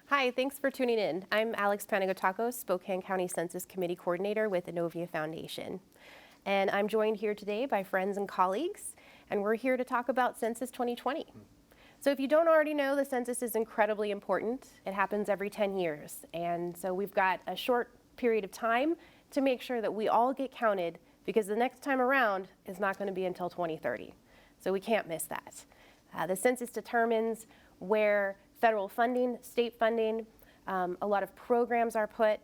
Hi, thanks for tuning in. I'm Alex Panagotakos, Spokane County Census Committee Coordinator with Innovia Foundation. And I'm joined here today by friends and colleagues, and we're here to talk about Census 2020. So if you don't already know, the census is incredibly important. It happens every 10 years. And so we've got a short period of time to make sure that we all get counted, because the next time around is not going to be until 2030. So we can't miss that. The census determines where federal funding, state funding, a lot of programs are put,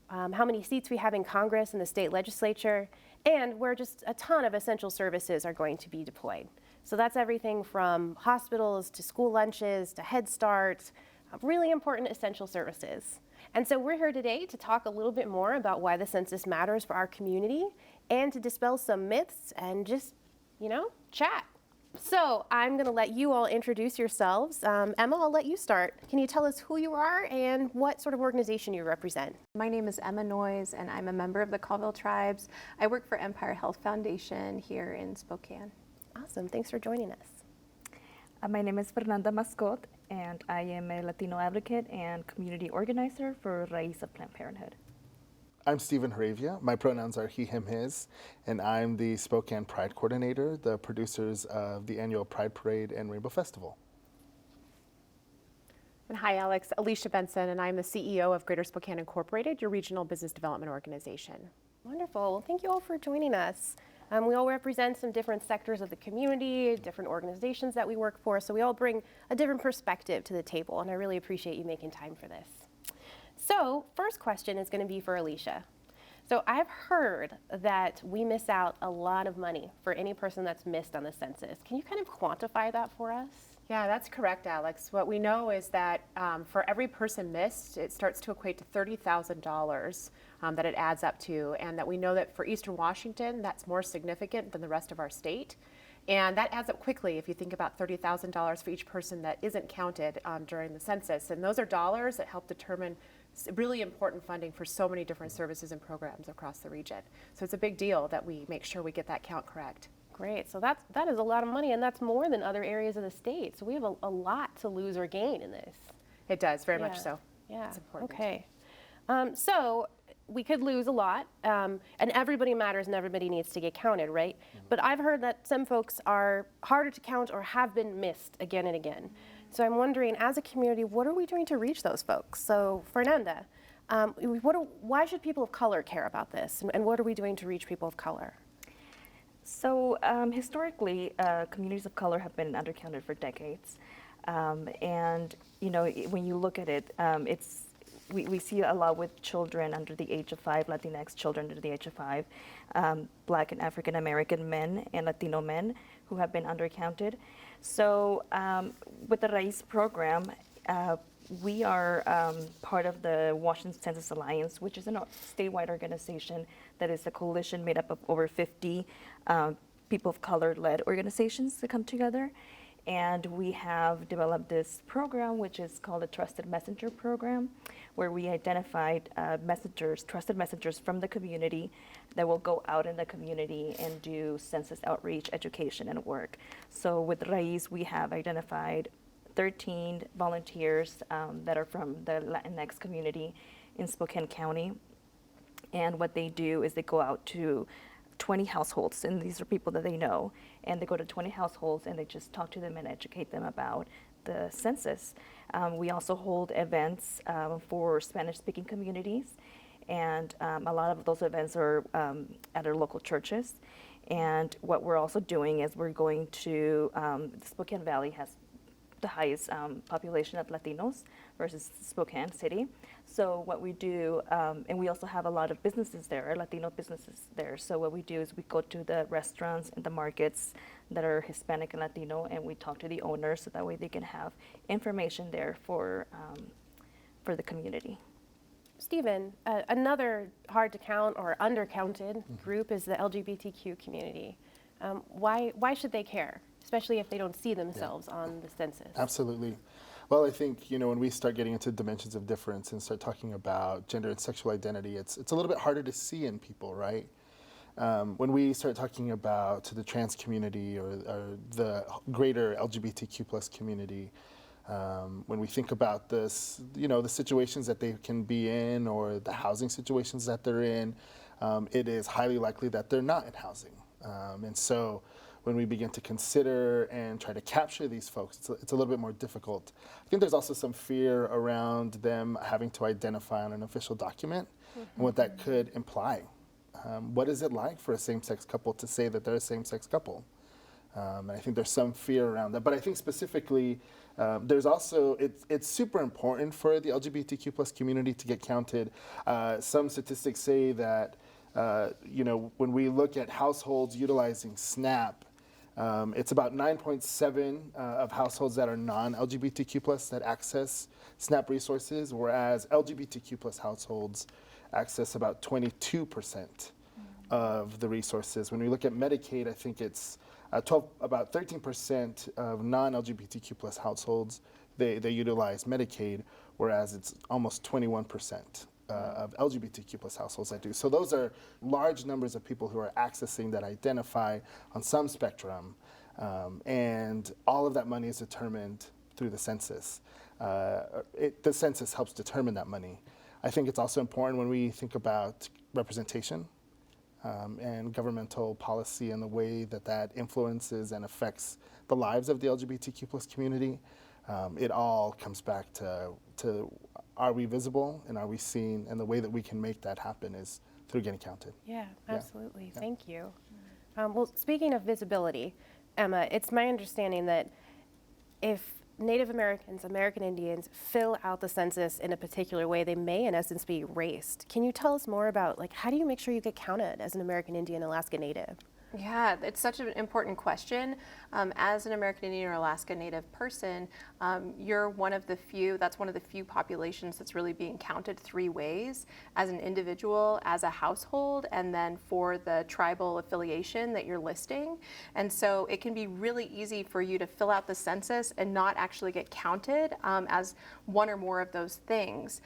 how many seats we have in Congress and the state legislature, and where just a ton of essential services are going to be deployed. So that's everything from hospitals to school lunches to Head Start, really important essential services. And so we're here today to talk a little bit more about why the census matters for our community and to dispel some myths and just, chat. So I'm going to let you all introduce yourselves. Emma, I'll let you start. Can you tell us who you are and what sort of organization you represent? My name is Emma Noyes, and I'm a member of the Colville Tribes. I work for Empire Health Foundation here in Spokane. Awesome. Thanks for joining us. My name is Fernanda Mascot, and I am a Latino advocate and community organizer for Raíz of Planned Parenthood. I'm Stephen Jaravia. My pronouns are he, him, his, and I'm the Spokane Pride Coordinator, the producers of the annual Pride Parade and Rainbow Festival. And hi, Alex. Alicia Benson, and I'm the CEO of Greater Spokane Incorporated, your regional business development organization. Wonderful. Well, thank you all for joining us. We all represent some different sectors of the community, different organizations that we work for, so we all bring a different perspective to the table, and I really appreciate you making time for this. So, first question is going to be for Alicia. So I've heard that we miss out a lot of money for any person that's missed on the census. Can you kind of quantify that for us? Yeah, that's correct, Alex. What we know is that for every person missed, it starts to equate to $30,000 that it adds up to, and that we know that for Eastern Washington, that's more significant than the rest of our state. And that adds up quickly if you think about $30,000 for each person that isn't counted during the census. And those are dollars that help determine really important funding for so many different services and programs across the region. So it's a big deal that we make sure we get that count correct. Great. So that is a lot of money, and that's more than other areas of the state. So we have a lot to lose or gain in this. It does, very much so. Yeah. It's important. Okay. So we could lose a lot, and everybody matters and everybody needs to get counted, right? But I've heard that some folks are harder to count or have been missed again and again. So I'm wondering, as a community, what are we doing to reach those folks? So Fernanda, why should people of color care about this? And what are we doing to reach people of color? So historically, communities of color have been undercounted for decades. And when you look at it, we see a lot with children under the age of 5, Latinx children under the age of 5, Black and African American men and Latino men who have been undercounted. So with the Raíz program, we are part of the Washington Census Alliance, which is a statewide organization that is a coalition made up of over 50 people of color-led organizations that come together. And we have developed this program, which is called the Trusted Messenger Program, where we identified trusted messengers from the community that will go out in the community and do census outreach, education, and work. So with Raíz, we have identified 13 volunteers that are from the Latinx community in Spokane County. And what they do is they go out to 20 households, and these are people that they know, and they go to 20 households and they just talk to them and educate them about the census. We also hold events for Spanish-speaking communities, and a lot of those events are at our local churches. And what we're also doing is we're going to, the Spokane Valley has the highest population of Latinos versus Spokane City. So what we do, and we also have a lot of businesses there, Latino businesses there. So what we do is we go to the restaurants and the markets that are Hispanic and Latino, and we talk to the owners so that way they can have information there for the community. Stephen, another hard to count or undercounted group is the LGBTQ community. Why should they care, especially if they don't see themselves on the census? Absolutely. Well, I think, when we start getting into dimensions of difference and start talking about gender and sexual identity, it's a little bit harder to see in people, right? When we start talking about the trans community or the greater LGBTQ plus community, When we think about this, the situations that they can be in or the housing situations that they're in, it is highly likely that they're not in housing. And so when we begin to consider and try to capture these folks, it's a little bit more difficult. I think there's also some fear around them having to identify on an official document and what that could imply. What is it like for a same-sex couple to say that they're a same-sex couple? And I think there's some fear around that. But I think specifically, there's also, it's super important for the LGBTQ plus community to get counted. Some statistics say that, when we look at households utilizing SNAP, it's about 9.7 of households that are non-LGBTQ plus that access SNAP resources, whereas LGBTQ plus households access about 22% of the resources. When we look at Medicaid, I think it's about 13% of non-LGBTQ plus households, they utilize Medicaid, whereas it's almost 21% of LGBTQ plus households that do. So those are large numbers of people who are accessing that identify on some spectrum, and all of that money is determined through the census. The census helps determine that money. I think it's also important when we think about representation and governmental policy and the way that influences and affects the lives of the LGBTQ plus community. It all comes back to are we visible and are we seen? And the way that we can make that happen is through getting counted. Yeah, absolutely. Yeah. Thank you. Well, speaking of visibility, Emma, it's my understanding that if Native Americans, American Indians fill out the census in a particular way, they may in essence be erased. Can you tell us more about how do you make sure you get counted as an American Indian, Alaska Native? Yeah, it's such an important question. As an American Indian or Alaska Native person, you're one of the few populations that's really being counted three ways: as an individual, as a household, and then for the tribal affiliation that you're listing. And so it can be really easy for you to fill out the census and not actually get counted as one or more of those things.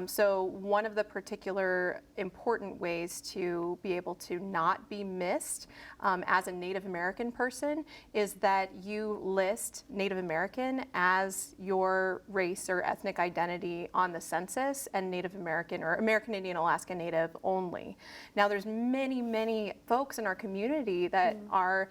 So one of the particular important ways to be able to not be missed as a Native American person is that you list Native American as your race or ethnic identity on the census, and Native American or American Indian Alaska Native only. Now there's many folks in our community that are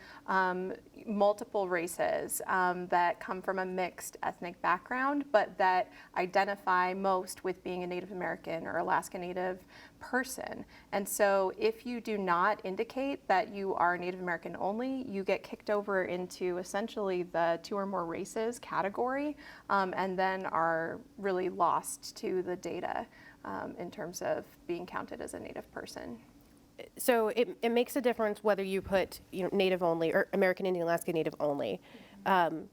multiple races that come from a mixed ethnic background, but that identify most with being a Native American or Alaska Native person. And so if you do not indicate that you are Native American only, you get kicked over into essentially the two or more races category, and then are really lost to the data in terms of being counted as a Native person. So it makes a difference whether you put Native only or American Indian Alaska Native only. And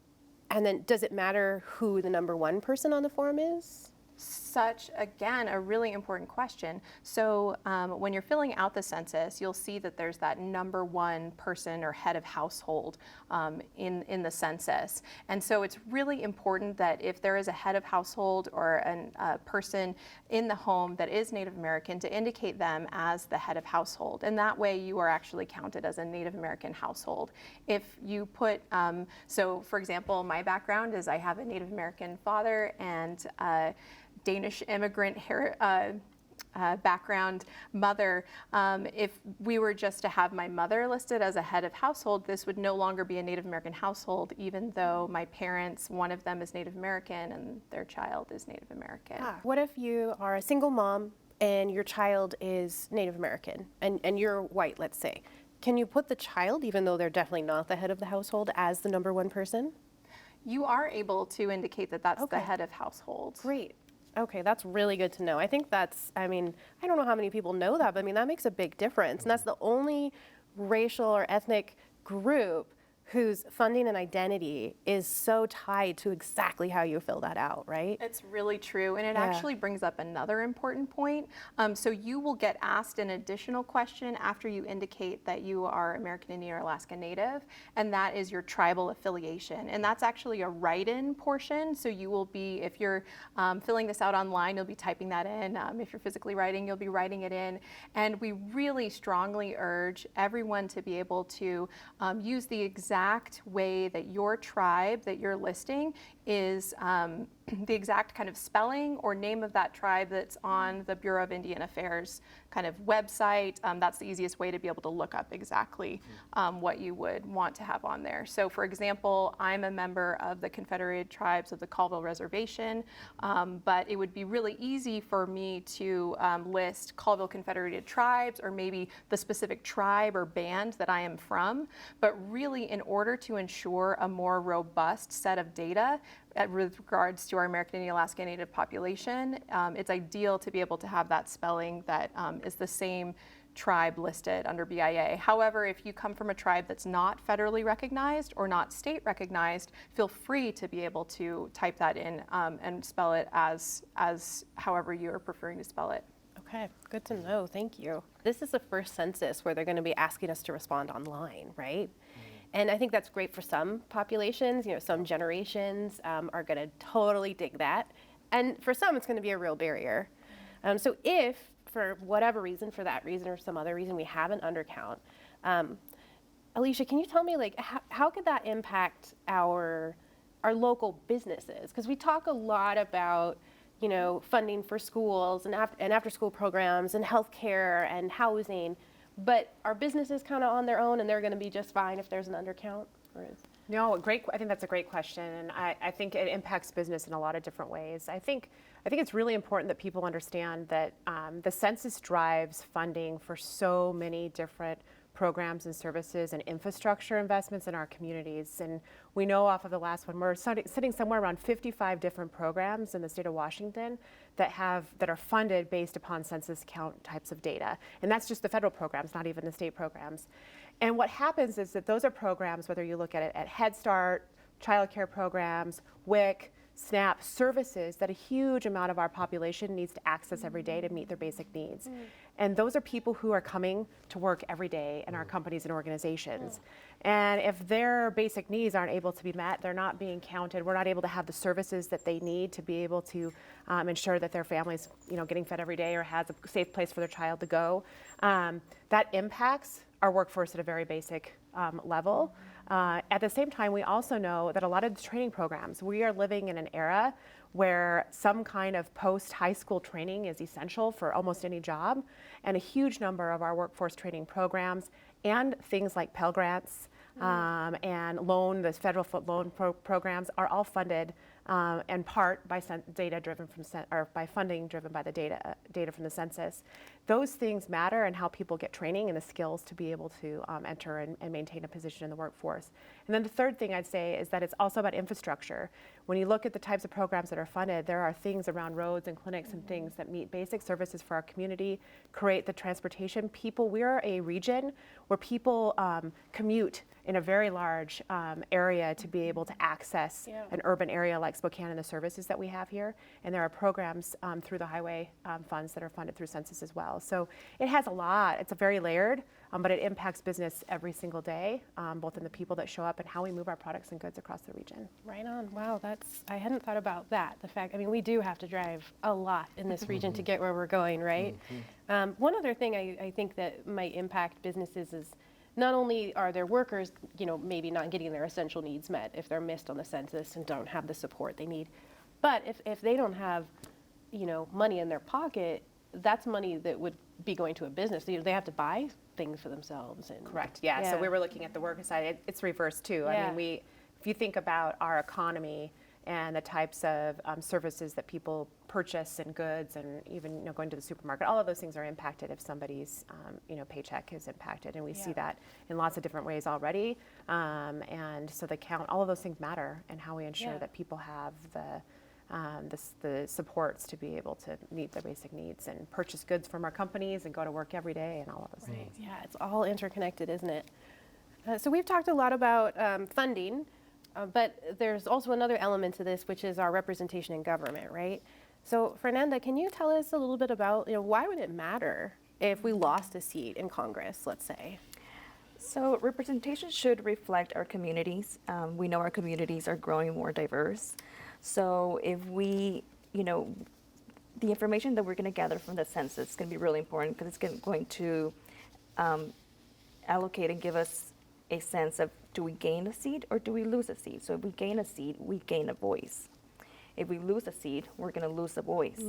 then does it matter who the number one person on the form is? Such, again, a really important question. So when you're filling out the census, you'll see that there's that number one person or head of household in the census. And so it's really important that if there is a head of household or a person in the home that is Native American, to indicate them as the head of household. And that way you are actually counted as a Native American household. If you put, so for example, my background is I have a Native American father and Danish immigrant background mother. If we were just to have my mother listed as a head of household, this would no longer be a Native American household, even though my parents, one of them is Native American and their child is Native American. What if you are a single mom and your child is Native American and you're white, let's say? Can you put the child, even though they're definitely not the head of the household, as the number one person? You are able to indicate that that's the head of household. Great. Okay, that's really good to know. I think I don't know how many people know that, but that makes a big difference. And that's the only racial or ethnic group whose funding and identity is so tied to exactly how you fill that out, right? It's really true, and it actually brings up another important point. So you will get asked an additional question after you indicate that you are American Indian or Alaska Native, and that is your tribal affiliation. And that's actually a write-in portion, so you will be, if you're filling this out online, you'll be typing that in. If you're physically writing, you'll be writing it in. And we really strongly urge everyone to be able to use the exact exact way that your tribe that you're listing is the exact kind of spelling or name of that tribe that's on the Bureau of Indian Affairs kind of website. That's the easiest way to be able to look up exactly what you would want to have on there. So for example, I'm a member of the Confederated Tribes of the Colville Reservation, but it would be really easy for me to list Colville Confederated Tribes or maybe the specific tribe or band that I am from. But really, in order to ensure a more robust set of data with regards to our American Indian Alaska Native population, it's ideal to be able to have that spelling that is the same tribe listed under BIA. However, if you come from a tribe that's not federally recognized or not state recognized, feel free to be able to type that in and spell it as however you are preferring to spell it. Okay, good to know. Thank you. This is the first census where they're going to be asking us to respond online, right? And I think that's great for some populations. You know, some generations are going to totally dig that. And for some, it's going to be a real barrier. So if, for whatever reason, for that reason or some other reason, we have an undercount, Alicia, can you tell me, like, how could that impact our local businesses? Because we talk a lot about, you know, funding for schools and after-school programs and healthcare and housing, but are businesses kind of on their own and they're going to be just fine if there's an undercount? No, I think that's a great question, and I think it impacts business in a lot of different ways. I think it's really important that people understand that the census drives funding for so many different programs and services and infrastructure investments in our communities. And we know off of the last one, we're sitting somewhere around 55 different programs in the state of Washington that are funded based upon census count types of data. And that's just the federal programs, not even the state programs. And what happens is that those are programs, whether you look at it at Head Start, child care programs, WIC, SNAP, services that a huge amount of our population needs to access every day to meet their basic needs. And those are people who are coming to work every day in our companies and organizations. And if their basic needs aren't able to be met, they're not being counted, we're not able to have the services that they need to be able to ensure that their family's, you know, getting fed every day or has a safe place for their child to go, that impacts our workforce at a very basic level. At the same time, we also know that a lot of the training programs, we are living in an era where some kind of post-high school training is essential for almost any job, and a huge number of our workforce training programs and things like Pell Grants and the federal loan programs are all funded in part by by funding driven by the data from the census. Those things matter and how people get training and the skills to be able to enter and maintain a position in the workforce. And then the third thing I'd say is that it's also about infrastructure. When you look at the types of programs that are funded, there are things around roads and clinics and things that meet basic services for our community, create the transportation. We're a region where people commute in a very large area to be able to access an urban area like Spokane and the services that we have here. And there are programs through the highway funds that are funded through Census as well. So it has a lot. It's a very layered, but it impacts business every single day, both in the people that show up and how we move our products and goods across the region. Right on. Wow, I hadn't thought about that. The fact, I mean, we do have to drive a lot in this region to get where we're going, right? One other thing I think that might impact businesses is not only are their workers, you know, maybe not getting their essential needs met if they're missed on the census and don't have the support they need, but if they don't have, you know, money in their pocket, that's money that would be going to a business. They have to buy things for themselves. And Correct. Yeah. So we were looking at the worker side. It's reversed too. Yeah. I mean, if you think about our economy and the types of services that people purchase and goods, and even, you know, going to the supermarket, all of those things are impacted if somebody's you know, paycheck is impacted, and we see that in lots of different ways already. And so all of those things matter, and how we ensure that people have the supports to be able to meet their basic needs and purchase goods from our companies and go to work every day and all of those things. Yeah, it's all interconnected, isn't it? So we've talked a lot about funding, but there's also another element to this, which is our representation in government, right? So Fernanda, can you tell us a little bit about, you know, why would it matter if we lost a seat in Congress, let's say? So representation should reflect our communities. We know our communities are growing more diverse. So if we, you know, the information that we're going to gather from the census is going to be really important, because it's going to allocate and give us a sense of, do we gain a seat or do we lose a seat? So if we gain a seat, we gain a voice. If we lose a seat, we're going to lose a voice.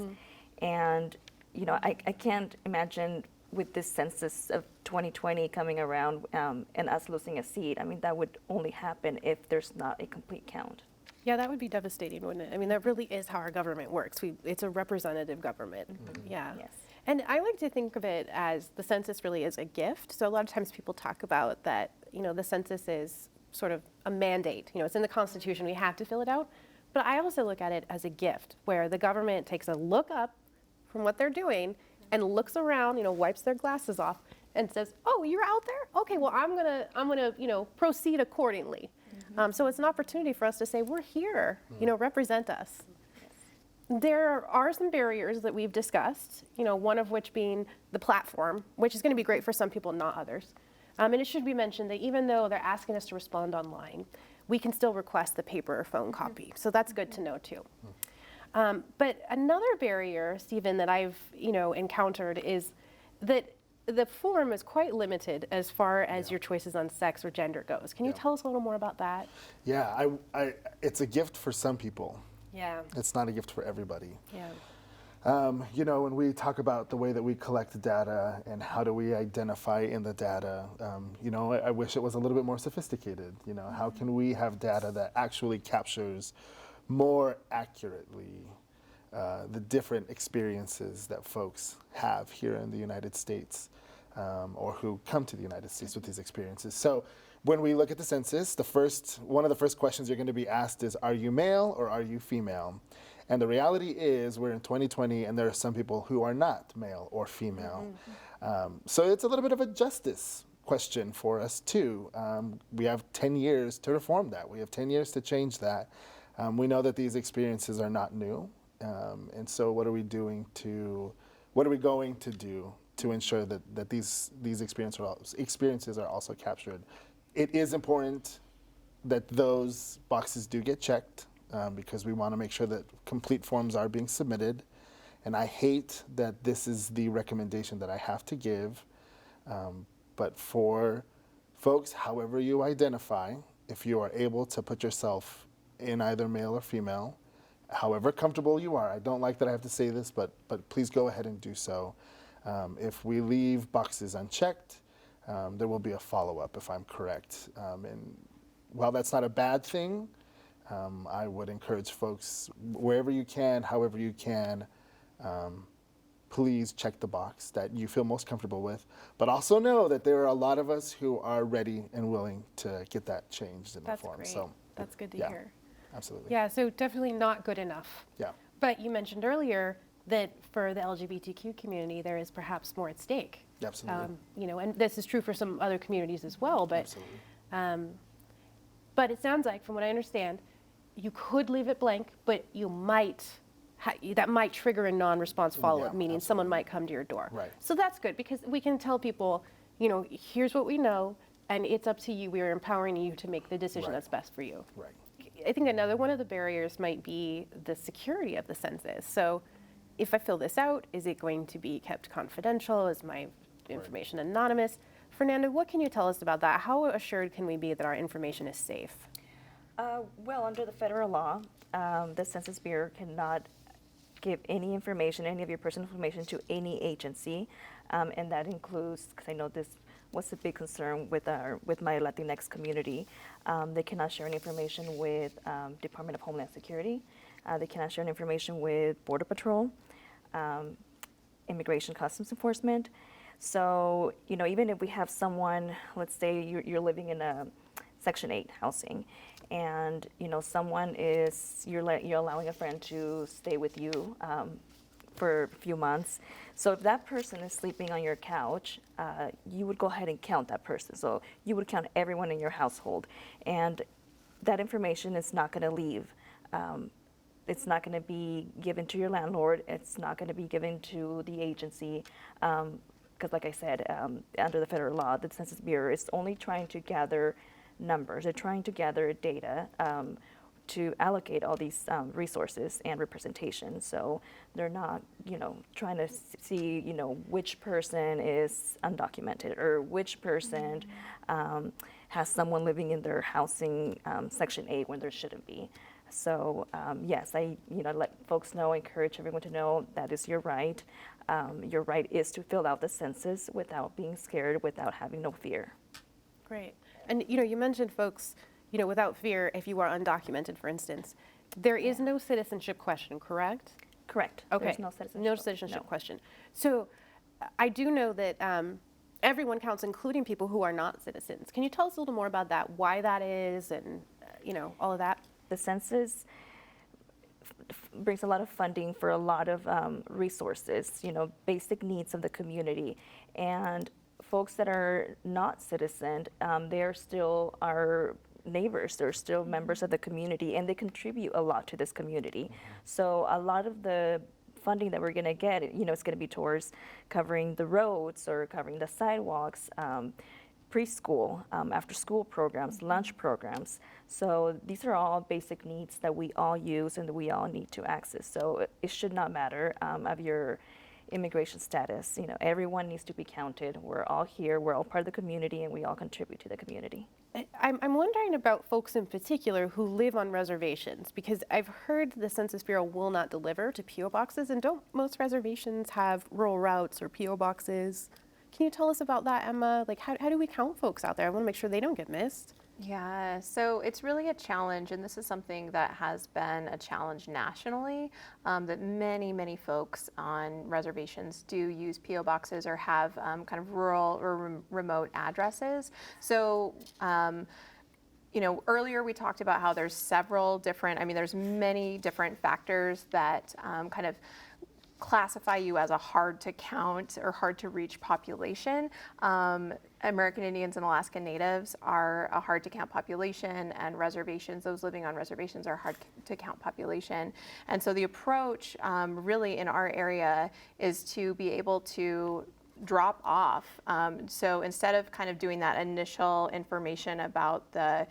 And, you know, I can't imagine with this census of 2020 coming around and us losing a seat. I mean, that would only happen if there's not a complete count. Yeah, that would be devastating, wouldn't it? I mean, that really is how our government works. It's a representative government. Yeah. Yes. And I like to think of it as the census really is a gift. So a lot of times people talk about that, you know, the census is sort of a mandate. You know, it's in the Constitution, we have to fill it out. But I also look at it as a gift where the government takes a look up from what they're doing and looks around, you know, wipes their glasses off and says, oh, you're out there? Okay, well, I'm gonna, you know, proceed accordingly. So it's an opportunity for us to say, we're here, you know, represent us. There are some barriers that we've discussed, you know, one of which being the platform, which is going to be great for some people, not others. And it should be mentioned that even though they're asking us to respond online, we can still request the paper or phone copy. So that's good to know too. But another barrier, Stephen, that I've, you know, encountered is that the form is quite limited as far as your choices on sex or gender goes. Can you tell us a little more about that? Yeah, it's a gift for some people. Yeah. It's not a gift for everybody. Yeah. You know, when we talk about the way that we collect data and how do we identify in the data, you know, I wish it was a little bit more sophisticated. You know, how can we have data that actually captures more accurately the different experiences that folks have here in the United States or who come to the United States with these experiences. So when we look at the census, one of the first questions you're going to be asked is, are you male or are you female? And the reality is we're in 2020 and there are some people who are not male or female. So it's a little bit of a justice question for us too. We have 10 years to reform that. We have 10 years to change that. We know that these experiences are not new. And so what are we going to do to ensure that these experiences are also captured? It is important that those boxes do get checked because we want to make sure that complete forms are being submitted. And I hate that this is the recommendation that I have to give. But for folks, however you identify, if you are able to put yourself in either male or female, however comfortable you are, I don't like that I have to say this, but please go ahead and do so. If we leave boxes unchecked, there will be a follow-up if I'm correct. And while that's not a bad thing, I would encourage folks, wherever you can, however you can, please check the box that you feel most comfortable with. But also know that there are a lot of us who are ready and willing to get that changed in the That's form. great. So, That's good to yeah. hear. Absolutely. Yeah, so definitely not good enough. Yeah. But you mentioned earlier that for the LGBTQ community, there is perhaps more at stake. Absolutely. You know, and this is true for some other communities as well. But, Absolutely. but it sounds like, from what I understand, you could leave it blank, but you might that might trigger a non-response follow-up, Yeah, meaning someone might come to your door. Right. So that's good because we can tell people, you know, here's what we know, and it's up to you. We are empowering you to make the decision Right. that's best for you. Right. I think another one of the barriers might be the security of the census. So if I fill this out, is it going to be kept confidential? Is my information anonymous? Fernanda, what can you tell us about that? How assured can we be that our information is safe? Well, under the federal law, the Census Bureau cannot give any information, any of your personal information, to any agency, and that includes, because I know this was a big concern with my Latinx community. They cannot share any information with Department of Homeland Security. They cannot share any information with Border Patrol, Immigration Customs Enforcement. So, you know, even if we have someone, let's say you're living in a Section 8 housing, and you know someone you're allowing a friend to stay with you for a few months. So if that person is sleeping on your couch, you would go ahead and count that person. So you would count everyone in your household, and that information is not going to leave. It's not going to be given to your landlord. It's not going to be given to the agency. Because like I said, under the federal law, the Census Bureau is only trying to gather numbers. They're trying to gather data to allocate all these resources and representation. So they're not, you know, trying to see, you know, which person is undocumented or which person has someone living in their housing Section 8 when there shouldn't be. So yes, I let folks know, encourage everyone to know that is your right. Your right is to fill out the census without being scared, without having no fear. Great. And you mentioned folks, without fear, if you are undocumented, for instance, there is no citizenship question, correct? Correct. Okay. There's no citizenship. No citizenship No. question. So I do know that everyone counts, including people who are not citizens. Can you tell us a little more about that, why that is, and all of that? The census brings a lot of funding for a lot of resources, basic needs of the community. And folks that are not citizen, they're still our neighbors, they're still members of the community, and they contribute a lot to this community. So a lot of the funding that we're going to get, it's going to be towards covering the roads or covering the sidewalks, preschool, after school programs, lunch programs. So these are all basic needs that we all use and that we all need to access. So it should not matter of your immigration status. Everyone needs to be counted. We're all here, we're all part of the community, and we all contribute to the community. I'm wondering about folks in particular who live on reservations, because I've heard the Census Bureau will not deliver to P.O. boxes, and don't most reservations have rural routes or P.O. boxes? Can you tell us about that, Emma? Like, how do we count folks out there? I want to make sure they don't get missed. Yeah, so it's really a challenge, and this is something that has been a challenge nationally, that many folks on reservations do use P.O. boxes or have kind of rural or remote addresses. So, earlier we talked about how there's there's many different factors that kind of classify you as a hard to count or hard to reach population. American Indians and Alaska Natives are a hard to count population, and reservations, those living on reservations, are hard to count population. And so the approach really in our area is to be able to drop off. So instead of kind of doing that initial information about the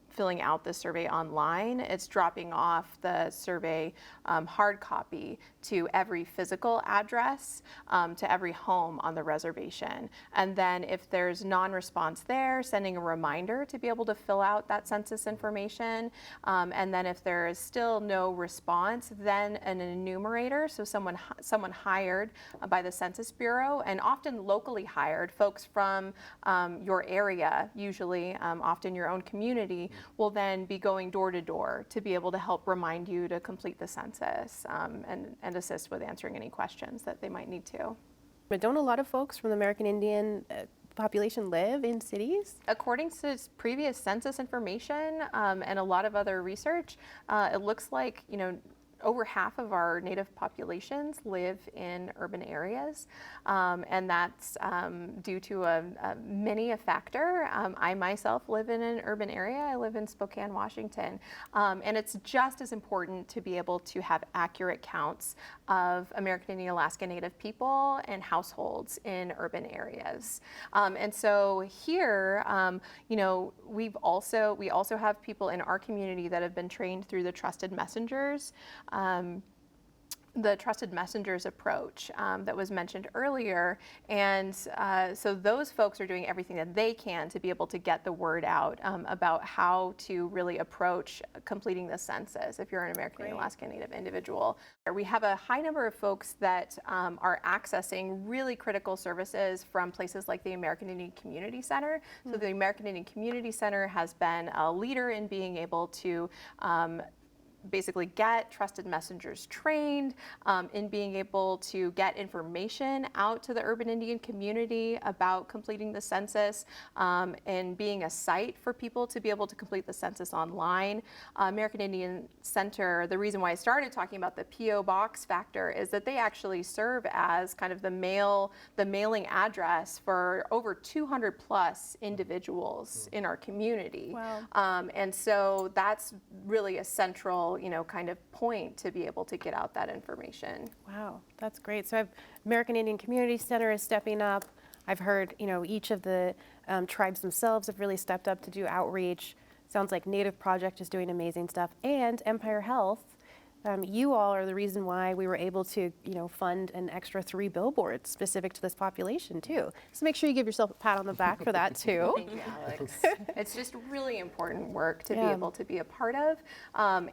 filling out the survey online, it's dropping off the survey hard copy to every physical address, to every home on the reservation. And then if there's non-response there, sending a reminder to be able to fill out that census information. And then if there is still no response, then an enumerator, so someone hired by the Census Bureau, and often locally hired, folks from your area, usually often your own community, will then be going door to door to be able to help remind you to complete the census and assist with answering any questions that they might need to. But don't a lot of folks from the American Indian population live in cities? According to previous census information and a lot of other research, it looks like, over half of our Native populations live in urban areas, and that's due to many a factor. I myself live in an urban area. I live in Spokane, Washington, and it's just as important to be able to have accurate counts of American Indian Alaska Native people and households in urban areas. And so here, we also have people in our community that have been trained through the Trusted Messengers. The Trusted Messengers approach that was mentioned earlier. And so those folks are doing everything that they can to be able to get the word out about how to really approach completing the census if you're an American Indian Alaska Native individual. We have a high number of folks that are accessing really critical services from places like the American Indian Community Center. So the American Indian Community Center has been a leader in being able to basically get trusted messengers trained in being able to get information out to the urban Indian community about completing the census and being a site for people to be able to complete the census online. American Indian Center, the reason why I started talking about the P.O. box factor is that they actually serve as kind of the mailing address for over 200 plus individuals in our community. Wow. And so that's really a central kind of point to be able to get out that information. Wow, that's great. So American Indian Community Center is stepping up. I've heard, each of the tribes themselves have really stepped up to do outreach. Sounds like Native Project is doing amazing stuff. And Empire Health You all are the reason why we were able to, fund an extra 3 billboards specific to this population too. So make sure you give yourself a pat on the back for that too. Thank you, Alex. It's just really important work to be Yeah. able to be a part of.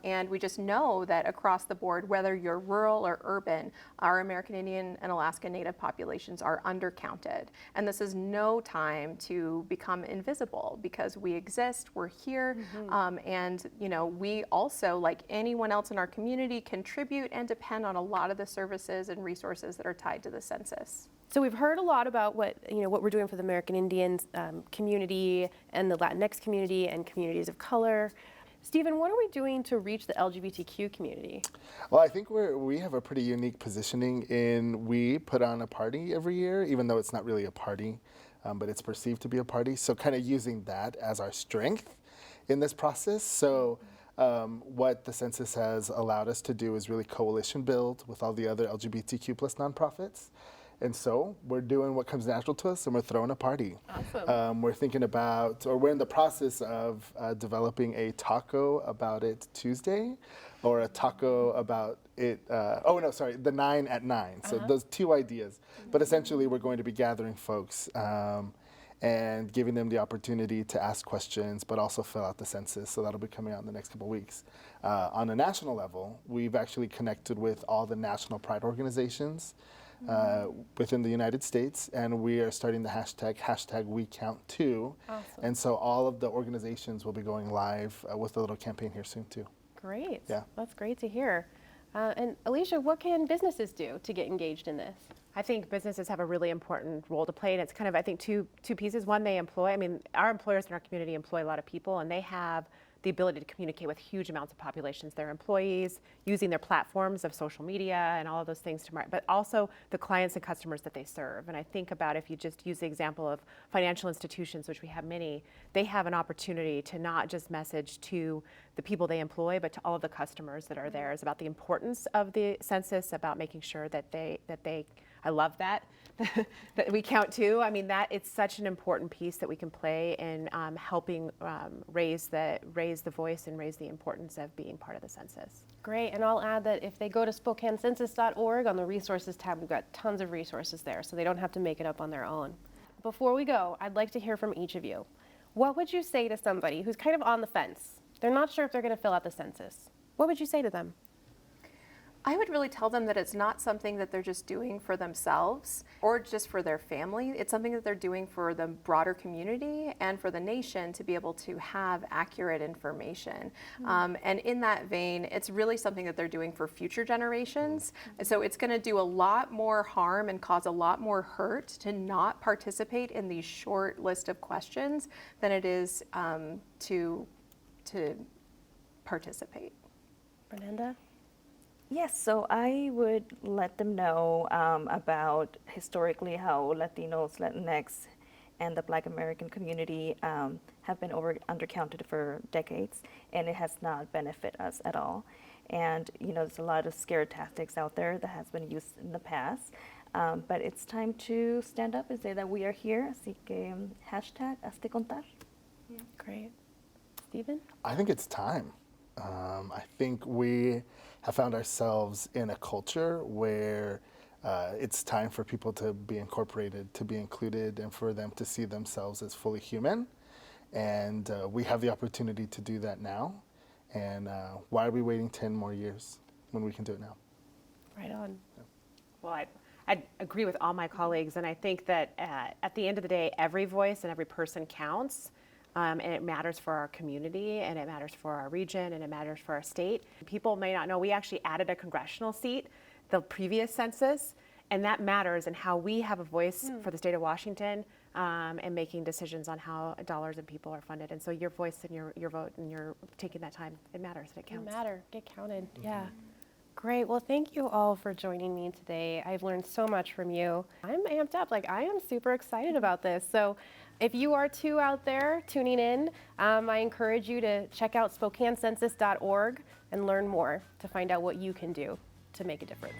And we just know that across the board, whether you're rural or urban, our American Indian and Alaska Native populations are undercounted. And this is no time to become invisible because we exist, we're here, and we also, like anyone else in our community, contribute and depend on a lot of the services and resources that are tied to the census. So we've heard a lot about what we're doing for the American Indian community and the Latinx community and communities of color. Stephen, what are we doing to reach the LGBTQ community? Well, I think we have a pretty unique positioning in we put on a party every year, even though it's not really a party, but it's perceived to be a party. So kind of using that as our strength in this process. So what the census has allowed us to do is really coalition build with all the other LGBTQ plus nonprofits. And so we're doing what comes natural to us and we're throwing a party. Awesome. We're thinking about, or we're in the process of developing a taco about it Tuesday or a taco about it, the 9 at 9. So those 2 ideas. But essentially we're going to be gathering folks and giving them the opportunity to ask questions, but also fill out the census. So that'll be coming out in the next couple of weeks. On a national level, we've actually connected with all the national pride organizations within the United States, and we are starting the hashtag #WeCountToo. Awesome. And so all of the organizations will be going live with a little campaign here soon too. Great. Yeah. That's great to hear. And Alicia, what can businesses do to get engaged in this? I think businesses have a really important role to play, and it's kind of, I think, two pieces. One, they employ, our employers in our community employ a lot of people, and they have the ability to communicate with huge amounts of populations, their employees, using their platforms of social media and all of those things to market, but also the clients and customers that they serve. And I think about, if you just use the example of financial institutions, which we have many, they have an opportunity to not just message to the people they employ, but to all of the customers that are there. It's about the importance of the census, about making sure that they I love that, that we count too. That it's such an important piece that we can play in helping raise the voice and raise the importance of being part of the census. Great, and I'll add that if they go to SpokaneCensus.org on the resources tab, we've got tons of resources there, so they don't have to make it up on their own. Before we go, I'd like to hear from each of you. What would you say to somebody who's kind of on the fence? They're not sure if they're going to fill out the census. What would you say to them? I would really tell them that it's not something that they're just doing for themselves or just for their family. It's something that they're doing for the broader community and for the nation to be able to have accurate information. And in that vein, it's really something that they're doing for future generations. And so it's going to do a lot more harm and cause a lot more hurt to not participate in these short list of questions than it is to participate. Fernanda? Yes, so I would let them know about historically how Latinos, Latinx, and the Black American community have been undercounted for decades, and it has not benefited us at all. And there's a lot of scare tactics out there that has been used in the past, but it's time to stand up and say that we are here. Así que #hazte contar. Yeah. Great. Stephen? I think it's time. I think we have found ourselves in a culture where it's time for people to be incorporated, to be included, and for them to see themselves as fully human. And we have the opportunity to do that now. And why are we waiting 10 more years when we can do it now? Right on. Well, I agree with all my colleagues, and I think that at the end of the day, every voice and every person counts. And it matters for our community, and it matters for our region, and it matters for our state. People may not know, we actually added a congressional seat the previous census, and that matters in how we have a voice for the state of Washington and making decisions on how dollars and people are funded. And so your voice and your vote and your taking that time, it matters, and it counts. Get counted, yeah. Great, well thank you all for joining me today. I've learned so much from you. I'm amped up, I am super excited about this. So if you are too out there tuning in, I encourage you to check out SpokaneCensus.org and learn more to find out what you can do to make a difference.